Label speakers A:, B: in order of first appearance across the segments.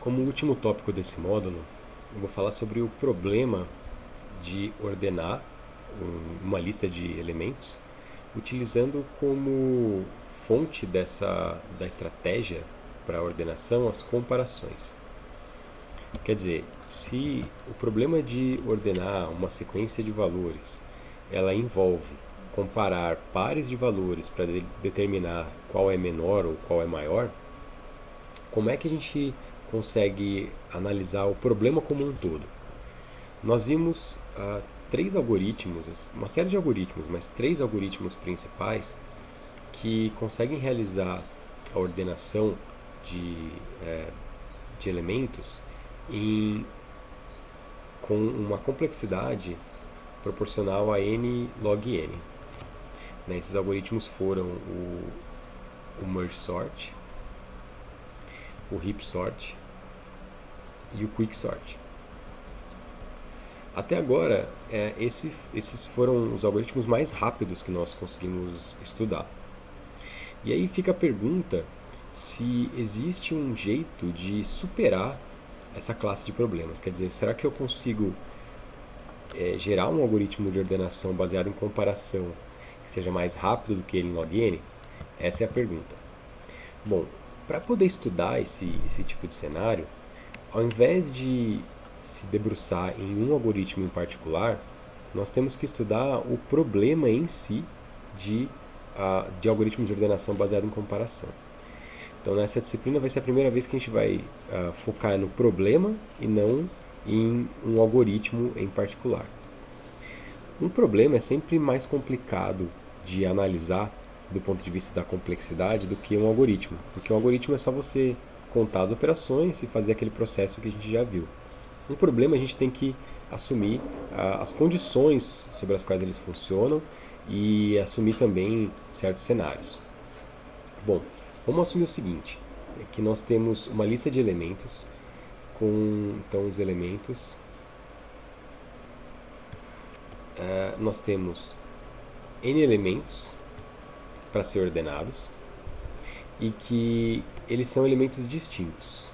A: Como último tópico desse módulo, eu vou falar sobre o problema de ordenar uma lista de elementos utilizando como fonte da estratégia para a ordenação as comparações. Quer dizer, se o problema de ordenar uma sequência de valores ela envolve comparar pares de valores para determinar qual é menor ou qual é maior, como é que a gente consegue analisar o problema como um todo? Nós vimos três algoritmos, uma série de algoritmos, mas três algoritmos principais que conseguem realizar a ordenação de, de elementos em, com uma complexidade proporcional a n log n. Né, esses algoritmos foram o merge sort, o heap sort e o quick sort. Até agora, esses foram os algoritmos mais rápidos que nós conseguimos estudar. E aí fica a pergunta se existe um jeito de superar essa classe de problemas. Quer dizer, será que eu consigo gerar um algoritmo de ordenação baseado em comparação que seja mais rápido do que ele em log n? Essa é a pergunta. Bom, para poder estudar esse tipo de cenário, ao invés de se debruçar em um algoritmo em particular, nós temos que estudar o problema em si de algoritmos de ordenação baseado em comparação. Então, nessa disciplina vai ser a primeira vez que a gente vai focar no problema e não em um algoritmo em particular. Um problema é sempre mais complicado de analisar do ponto de vista da complexidade do que um algoritmo, porque um algoritmo é só você contar as operações e fazer aquele processo que a gente já viu. Um problema a gente tem que assumir as condições sobre as quais eles funcionam e assumir também certos cenários. Bom, vamos assumir o seguinte, que nós temos uma lista de elementos com então os elementos nós temos n elementos para ser ordenados e que eles são elementos distintos.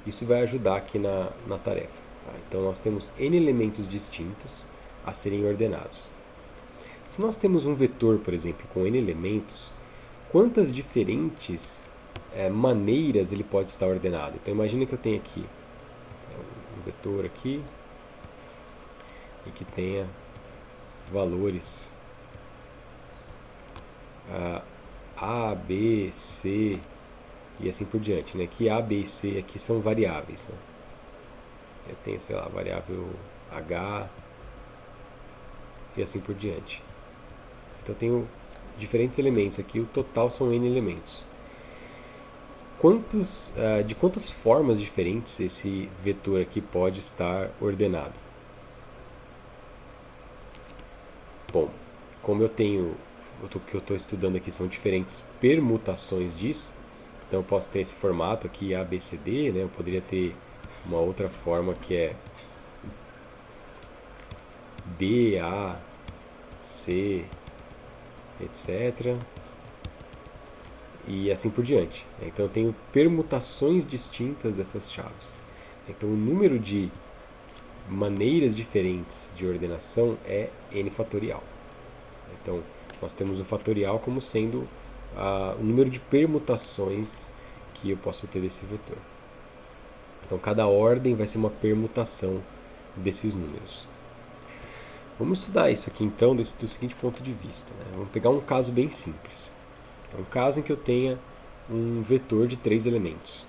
A: Isso vai ajudar aqui na tarefa. Então nós temos n elementos distintos a serem ordenados. Se nós temos um vetor, por exemplo, com n elementos, quantas diferentes maneiras ele pode estar ordenado? Então imagine que eu tenho aqui um vetor aqui e que tenha valores A, B, C e assim por diante, né? Que A, B e C aqui são variáveis, né? Eu tenho, sei lá, variável H e assim por diante. Então eu tenho diferentes elementos aqui, o total são n elementos. De quantas formas diferentes esse vetor aqui pode estar ordenado? Bom, como o que eu estou estudando aqui são diferentes permutações disso, então eu posso ter esse formato aqui ABCD, né? Eu poderia ter uma outra forma que é B, A, C, etc. E assim por diante. Então eu tenho permutações distintas dessas chaves. Então o número de maneiras diferentes de ordenação é n fatorial. Então nós temos o fatorial como sendo o número de permutações que eu posso ter desse vetor. Então cada ordem vai ser uma permutação desses números. Vamos estudar isso aqui então do seguinte ponto de vista. Né? Vamos pegar um caso bem simples. Então, um caso em que eu tenha um vetor de 3 elementos.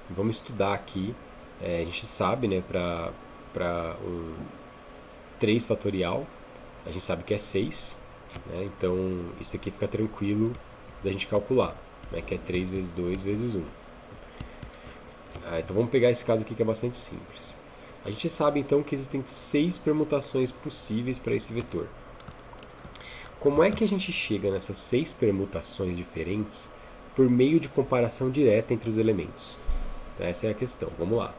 A: Vamos estudar aqui, a gente sabe, né, para um 3 fatorial, a gente sabe que é 6, né, então isso aqui fica tranquilo da gente calcular, né, que é 3 vezes 2 vezes 1. Então vamos pegar esse caso aqui que é bastante simples. A gente sabe então que existem 6 permutações possíveis para esse vetor. Como é que a gente chega nessas 6 permutações diferentes por meio de comparação direta entre os elementos? Essa é a questão, vamos lá.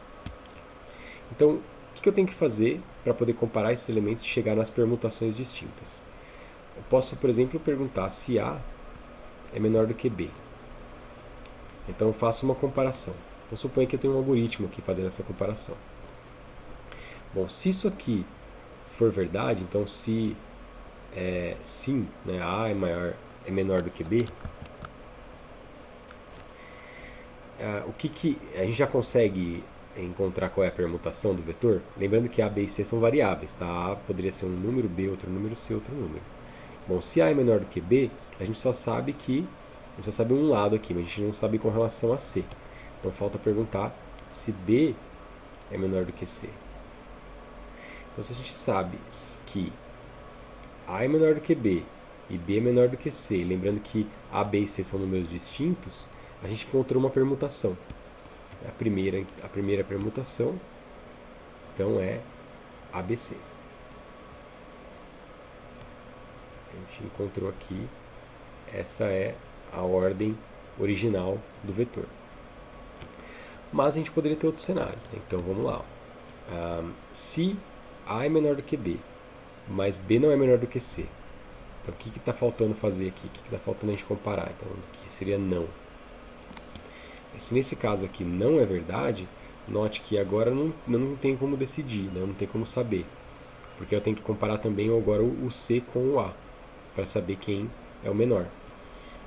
A: Então, o que eu tenho que fazer para poder comparar esses elementos e chegar nas permutações distintas? Eu posso, por exemplo, perguntar se A é menor do que B. Então eu faço uma comparação. Então suponha que eu tenho um algoritmo aqui fazendo essa comparação. Bom, se isso aqui for verdade, então se sim, né, A é menor do que B, o que a gente já consegue encontrar qual é a permutação do vetor? Lembrando que A, B e C são variáveis, tá? A poderia ser um número, B outro número, C outro número. Bom, se A é menor do que B, a gente só sabe um lado aqui, mas a gente não sabe com relação a C. Então falta perguntar se B é menor do que C. Então se a gente sabe que A é menor do que B e B é menor do que C, lembrando que A, B e C são números distintos, a gente encontrou uma permutação. A primeira permutação, então, é ABC. A gente encontrou aqui, essa é a ordem original do vetor. Mas a gente poderia ter outros cenários, né? Então vamos lá. Se A é menor do que B, mas B não é menor do que C, então o que está faltando fazer aqui? O que está faltando a gente comparar? Então, que seria não. Se nesse caso aqui não é verdade, note que agora não tem como decidir, né? Não tem como saber. Porque eu tenho que comparar também agora o C com o A, para saber quem é o menor.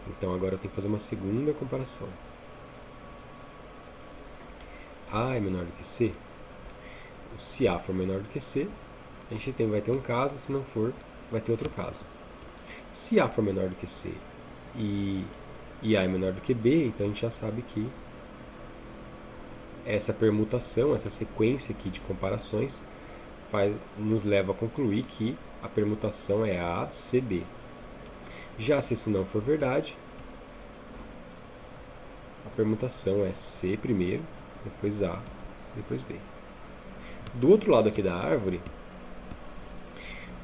A: Então agora eu tenho que fazer uma segunda comparação. A é menor do que C? Se A for menor do que C, a gente vai ter um caso, se não for, vai ter outro caso. Se A for menor do que C e A é menor do que B, então a gente já sabe que essa permutação, essa sequência aqui de comparações nos leva a concluir que a permutação é ACB. Já se isso não for verdade, a permutação é C primeiro, depois A, depois B. Do outro lado aqui da árvore,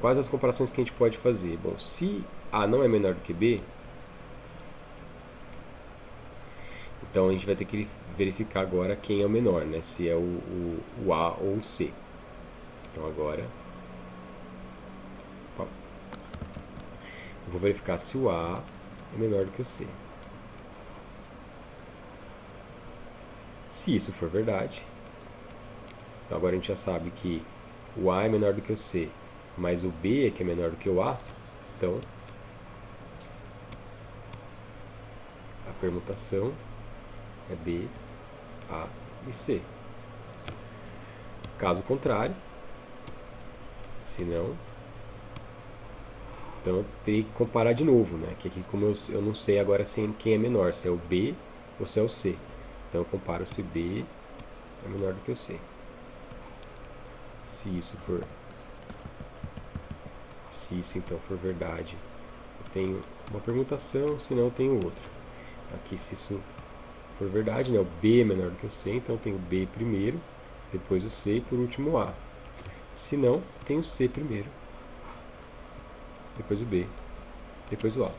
A: quais as comparações que a gente pode fazer? Bom, se A não é menor do que B, então a gente vai ter que verificar agora quem é o menor, né? Se é o A ou o C. Então agora eu vou verificar se o A é menor do que o C. Se isso for verdade, então agora a gente já sabe que o A é menor do que o C, mas o B é que é menor do que o A, então a permutação é B, A e C. Caso contrário, se não, então eu teria que comparar de novo, né? Que aqui, como eu não sei agora quem é menor, se é o B ou se é o C. Então eu comparo se B é menor do que o C. Se isso então for verdade, eu tenho uma permutação, se não eu tenho outra. Aqui se isso for verdade, né? O B é menor do que o C, então eu tenho o B primeiro, depois o C e por último o A. Se não, tem o C primeiro, depois o B, depois o A.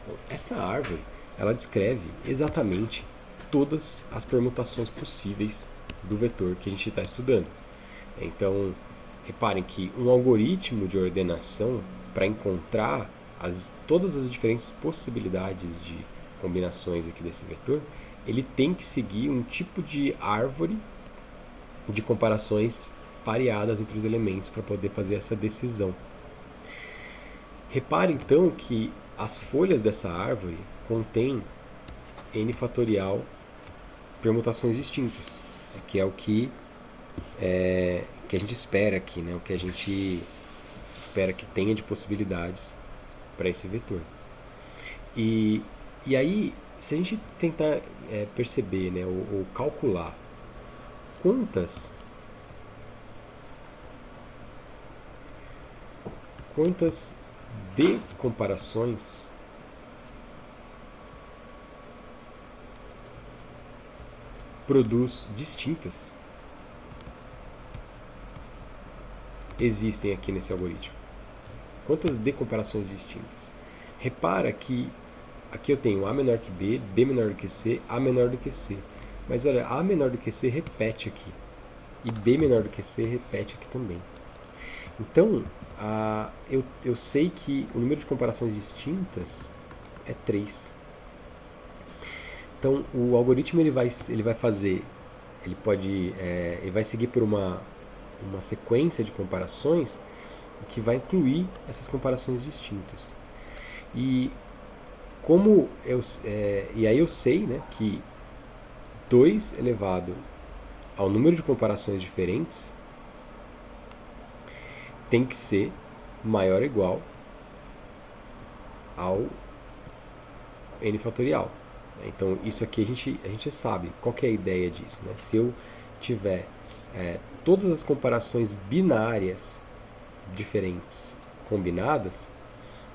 A: Então, essa árvore, ela descreve exatamente todas as permutações possíveis do vetor que a gente está estudando. Então, reparem que um algoritmo de ordenação, para encontrar todas as diferentes possibilidades de combinações aqui desse vetor, ele tem que seguir um tipo de árvore de comparações pareadas entre os elementos para poder fazer essa decisão. Repare então que as folhas dessa árvore contêm n fatorial permutações distintas, que é o que a gente espera aqui, né? O que a gente espera que tenha de possibilidades para esse vetor. E aí, se a gente tentar perceber, né, ou calcular quantas decomparações produz distintas existem aqui nesse algoritmo. Quantas decomparações distintas? Repara que aqui eu tenho A menor que B, B menor do que C, A menor do que C. Mas olha, A menor do que C repete aqui. E B menor do que C repete aqui também. Então, eu sei que o número de comparações distintas é 3. Então, o algoritmo ele vai fazer, ele vai seguir por uma sequência de comparações que vai incluir essas comparações distintas. E e aí eu sei, né, que 2 elevado ao número de comparações diferentes tem que ser maior ou igual ao n fatorial. Então, isso aqui a gente sabe. Qual que é a ideia disso? Né? Se eu tiver todas as comparações binárias diferentes combinadas,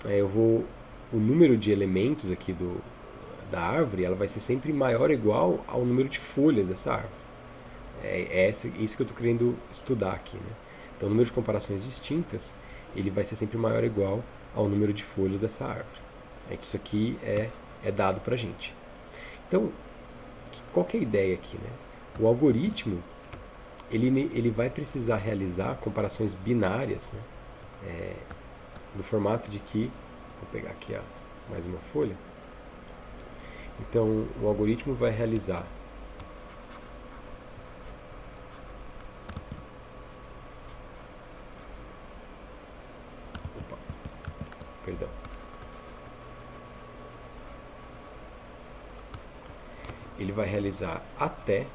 A: o número de elementos aqui da árvore ela vai ser sempre maior ou igual ao número de folhas dessa árvore. Isso que eu estou querendo estudar aqui. Né? Então, o número de comparações distintas ele vai ser sempre maior ou igual ao número de folhas dessa árvore. Isso aqui é dado para a gente. Então, qual que é a ideia aqui? Né? O algoritmo ele vai precisar realizar comparações binárias, né? No formato de que, vou pegar aqui mais uma folha. Então, o algoritmo vai realizar perdão. Ele vai realizar até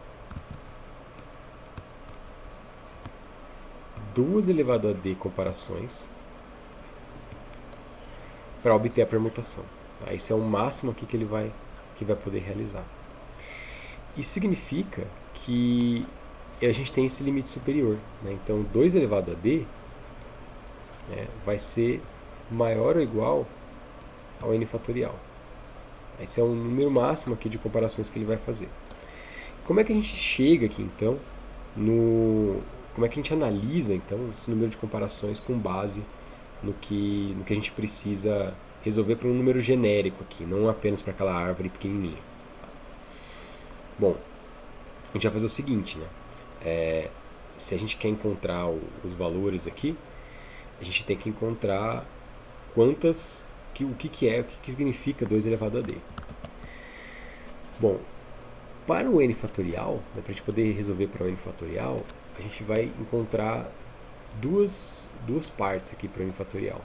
A: 2 elevado a d comparações para obter a permutação. Tá? Esse é o máximo aqui que ele vai poder realizar. Isso significa que a gente tem esse limite superior. Né? Então, 2 elevado a d vai ser maior ou igual ao n fatorial. Esse é o número máximo aqui de comparações que ele vai fazer. Como é que a gente chega aqui, então, como é que a gente analisa, então, esse número de comparações com base no que a gente precisa resolver para um número genérico aqui, não apenas para aquela árvore pequenininha. Bom, a gente vai fazer o seguinte, né? Se a gente quer encontrar os valores aqui, a gente tem que encontrar o que significa 2 elevado a d. Bom, para o n fatorial, né, para a gente poder resolver para o n fatorial, a gente vai encontrar duas partes aqui para o n fatorial.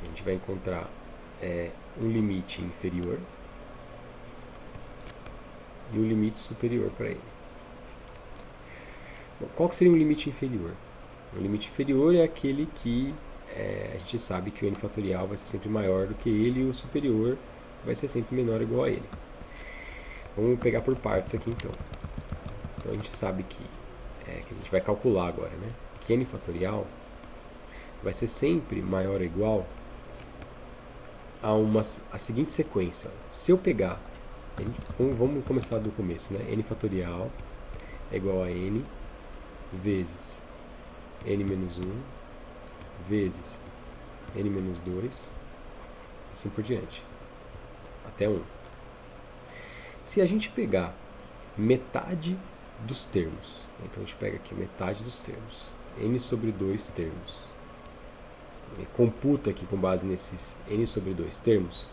A: A gente vai encontrar um limite inferior e um limite superior para ele. Bom, qual que seria um limite inferior? O limite inferior é aquele que a gente sabe que o n fatorial vai ser sempre maior do que ele e o superior vai ser sempre menor ou igual a ele. Vamos pegar por partes aqui então. Então a gente sabe que a gente vai calcular agora, né? Que n fatorial vai ser sempre maior ou igual a seguinte sequência. Se eu pegar, vamos começar do começo, né? N fatorial é igual a n vezes n menos 1 vezes n menos 2, assim por diante, até 1. Se a gente pegar metade dos termos, então a gente pega aqui metade dos termos, n sobre 2 termos, e computa aqui com base nesses n sobre 2 termos,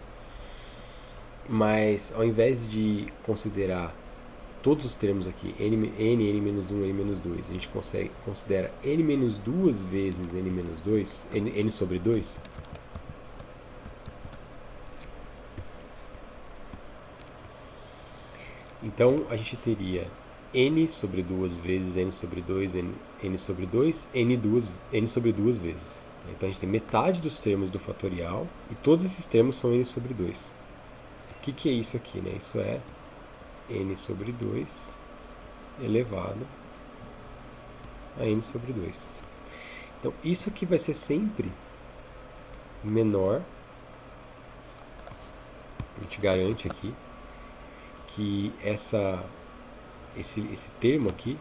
A: mas ao invés de considerar todos os termos aqui, n menos 1, n menos 2, a gente considera n menos 2 vezes n menos 2, n sobre 2. Então, a gente teria n sobre 2 vezes n sobre 2, n sobre 2, n sobre 2 vezes. Então, a gente tem metade dos termos do fatorial e todos esses termos são n sobre 2. O que é isso aqui? Né? Isso é n sobre 2 elevado a n sobre 2. Então, isso aqui vai ser sempre menor. A gente garante aqui que esse termo aqui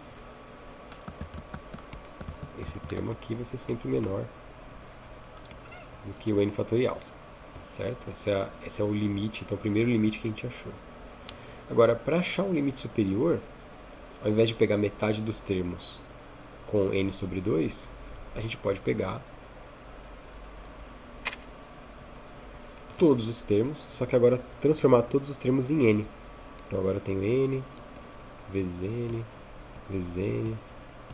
A: vai ser sempre menor do que o n fatorial, certo? Esse é o limite, então o primeiro limite que a gente achou. Agora, para achar um limite superior, ao invés de pegar metade dos termos com n sobre 2, a gente pode pegar todos os termos, só que agora transformar todos os termos em n. Então agora eu tenho n vezes n, vezes n,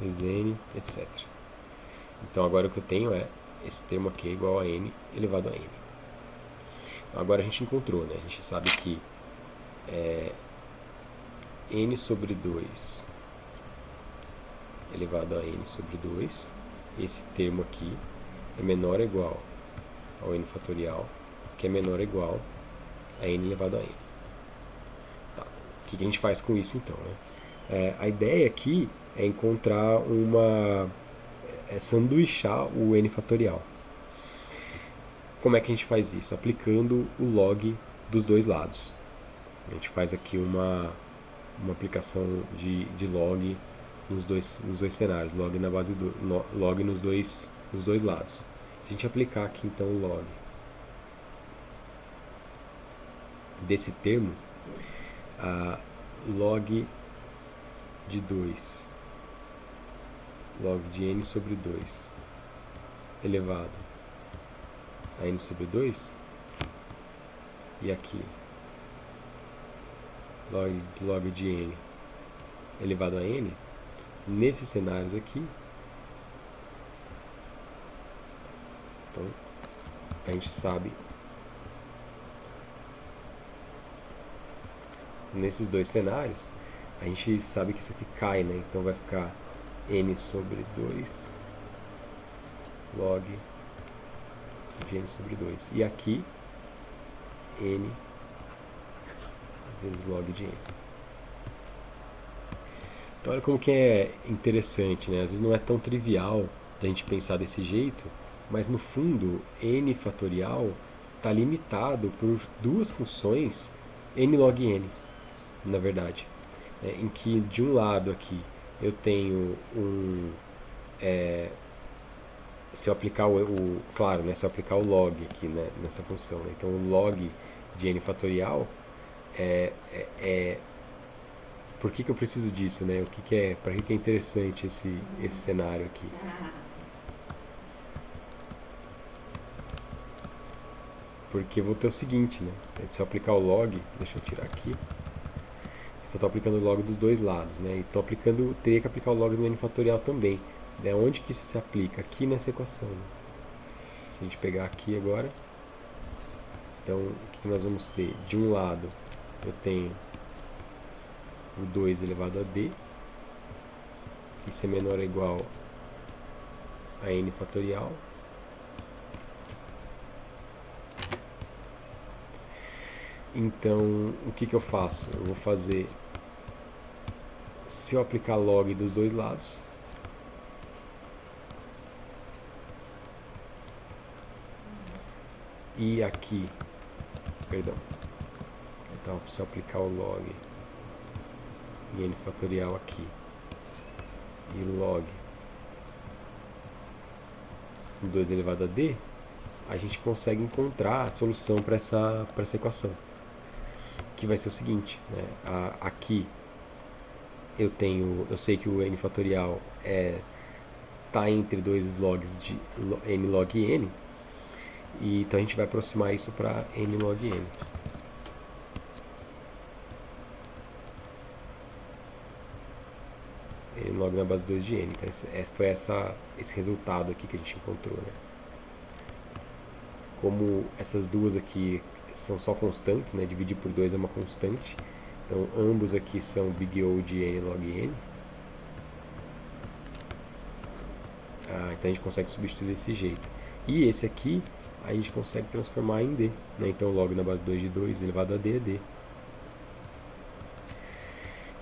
A: vezes n, etc. Então agora o que eu tenho é esse termo aqui é igual a n elevado a n. Agora a gente encontrou, né? A gente sabe que n sobre 2 elevado a n sobre 2, esse termo aqui é menor ou igual ao n fatorial, que é menor ou igual a n elevado a n. Tá. O que a gente faz com isso então? Né? A ideia aqui é encontrar sanduichar o n fatorial. Como é que a gente faz isso? Aplicando o log dos dois lados. A gente faz aqui uma aplicação de log nos dois cenários, log na base do log nos dois lados. Se a gente aplicar aqui então o log desse termo, log de 2, log de n sobre 2 elevado a n sobre 2, e aqui log de n elevado a n, nesses cenários aqui, então a gente sabe, nesses dois cenários, a gente sabe que isso aqui cai, né? Então vai ficar n sobre 2 log de n sobre 2. E aqui, n vezes log de n. Então olha como que é interessante, né? Às vezes não é tão trivial da gente pensar desse jeito, mas no fundo, n fatorial está limitado por duas funções n log n, na verdade. Em que de um lado aqui eu tenho se eu aplicar claro, né, se eu aplicar o log aqui, né, nessa função, né, então o log de n fatorial por que eu preciso disso, né? Para que é interessante esse cenário aqui? Porque eu vou ter o seguinte, né? Se eu aplicar o log, deixa eu tirar aqui. Então estou aplicando o log dos dois lados, né? E teria que aplicar o log do n fatorial também. Né? Onde que isso se aplica? Aqui nessa equação. Né? Se a gente pegar aqui agora, então o que nós vamos ter? De um lado eu tenho o 2 elevado a d, isso é menor ou igual a n fatorial. Então, o que eu faço? Eu vou fazer, se eu aplicar log dos dois lados, e aqui, perdão, então se eu aplicar o log e n fatorial aqui, e log 2 elevado a d, a gente consegue encontrar a solução para essa equação, que vai ser o seguinte, né? Aqui eu sei que o n fatorial está entre dois logs de n log n, e então a gente vai aproximar isso para n log n. N log na base 2 de n. Então foi esse resultado aqui que a gente encontrou, né? Como essas duas aqui são só constantes, né? Dividir por 2 é uma constante. Então ambos aqui são big O de n log n. Então a gente consegue substituir desse jeito. E esse aqui a gente consegue transformar em d, né? Então log na base 2 de 2 elevado a d é d.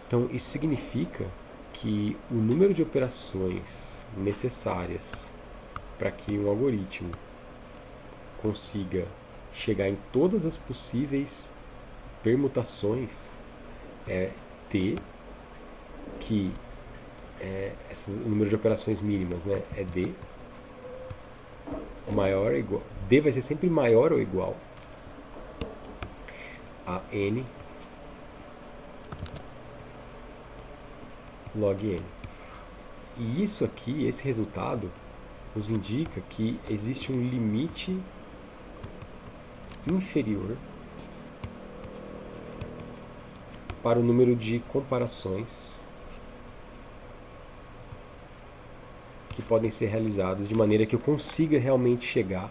A: Então isso significa que o número de operações necessárias para que um algoritmo consiga chegar em todas as possíveis permutações é t, que esse número de operações mínimas, né, é d maior ou igual, d vai ser sempre maior ou igual a n log n. E isso aqui, esse resultado, nos indica que existe um limite inferior para o número de comparações que podem ser realizadas de maneira que eu consiga realmente chegar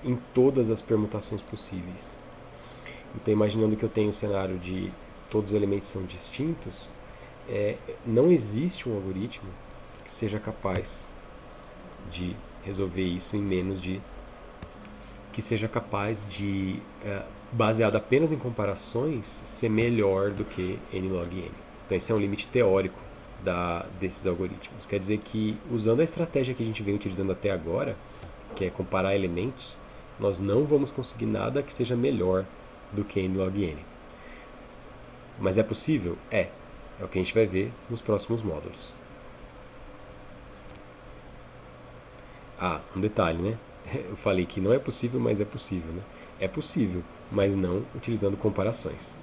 A: em todas as permutações possíveis. Então, imaginando que eu tenho um cenário de todos os elementos são distintos, não existe um algoritmo que seja capaz de resolver isso em menos de... que seja capaz de, baseado apenas em comparações, ser melhor do que n log n. Então esse é um limite teórico desses algoritmos. Quer dizer que, usando a estratégia que a gente vem utilizando até agora, que é comparar elementos, nós não vamos conseguir nada que seja melhor do que n log n. Mas é possível? É. É o que a gente vai ver nos próximos módulos. Ah, um detalhe, né? Eu falei que não é possível, mas é possível, né? É possível, mas não utilizando comparações.